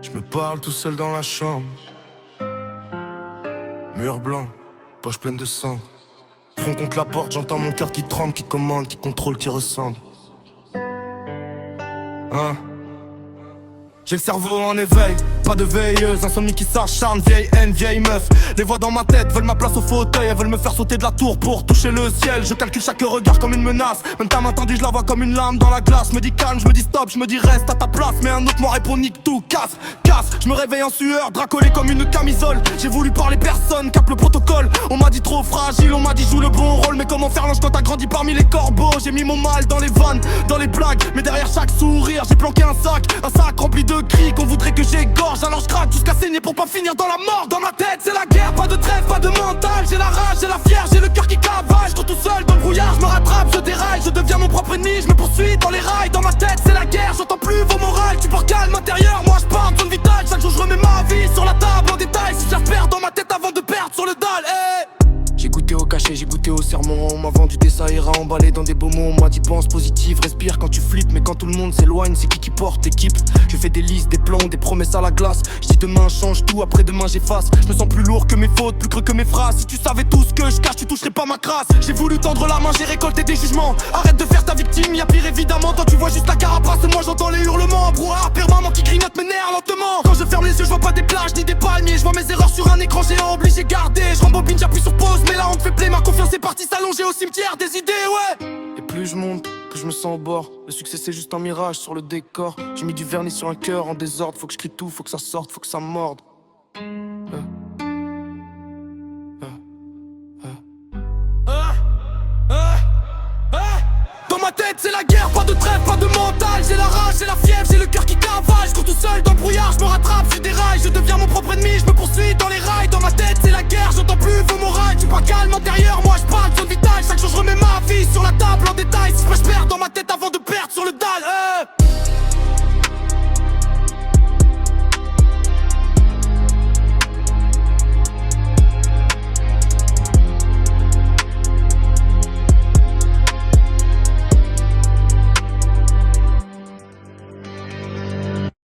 Je me parle tout seul dans la chambre. Mur blanc, poche pleine de sang. Front contre la porte, j'entends mon cœur qui tremble, qui commande, qui contrôle, qui ressemble. Hein? J'ai le cerveau en éveil, pas de veilleuse, insomnie qui s'acharne, vieille haine, vieille meuf. Les voix dans ma tête veulent ma place au fauteuil, elles veulent me faire sauter de la tour pour toucher le ciel. Je calcule chaque regard comme une menace, même ta main tendue je la vois comme une lame dans la glace. Je me dis calme, je me dis stop, je me dis reste à ta place. Mais un autre m'en répond nique tout, casse, casse. Je me réveille en sueur, dracolé comme une camisole. J'ai voulu parler personne, capte le protocole. On m'a dit trop fragile, on m'a dit joue le bon rôle. Mais comment faire l'ange quand t'as grandi parmi les corbeaux? J'ai mis mon mal dans les vannes, dans les blagues. Mais derrière chaque sourire, j'ai planqué un sac rempli de cris qu'on voudrait que j'égorge. Alors je craque jusqu'à saigner pour pas finir dans la mort. Dans ma tête c'est la guerre, pas de trêve, pas de mental. J'ai la rage, j'ai la fière, j'ai le cœur qui cavale. Je trouve tout seul dans le brouillard, je me rattrape, je déraille. Je deviens mon propre ennemi, je me poursuis dans les rails. Dans ma tête c'est la guerre, j'entends plus vos morales. Tu pars calme intérieur, moi je pars zone vitale. Chaque jour je remets ma vie sur la table en détail. Si j'espère dans ma tête avant de perdre sur le dalle, hey. J'ai goûté au cachet, j'ai goûté au sermon. On m'a vendu des ça ira emballé dans des beaux mots. On m'a dit pense positive, respire quand tu flippes. Mais quand tout le monde s'éloigne, c'est qui porte l'équipe? Je fais des listes, des plans, des promesses à la glace. Je dis demain change tout, après demain j'efface. Je me sens plus lourd que mes fautes, plus creux que mes phrases. Si tu savais tout ce que je cache, tu toucherais pas ma crasse. J'ai voulu tendre la main, j'ai récolté des jugements. Arrête de faire ta victime, y'a pire évidemment. Toi tu vois juste la carapace et moi j'entends les hurlements. Brouhaha permanent qui grignote mes nerfs lentement. Quand je ferme les yeux, je vois pas des plages ni des palmiers. Je vois mes erreurs sur un écran géant obligé garder. Je rembobine, j'appuie sur pause, mais là on me fait play. Ma confiance est partie s'allonger au cimetière des idées, ouais. Et plus je monte, plus je me sens au bord. Le succès c'est juste un mirage sur le décor. J'ai mis du vernis sur un cœur en désordre. Faut que je crie tout, faut que ça sorte, faut que ça morde. Dans ma tête c'est la guerre, pas de trêve, pas de mental. J'ai la rage, j'ai la fièvre, j'ai le cœur qui cavale. Je cours tout seul dans le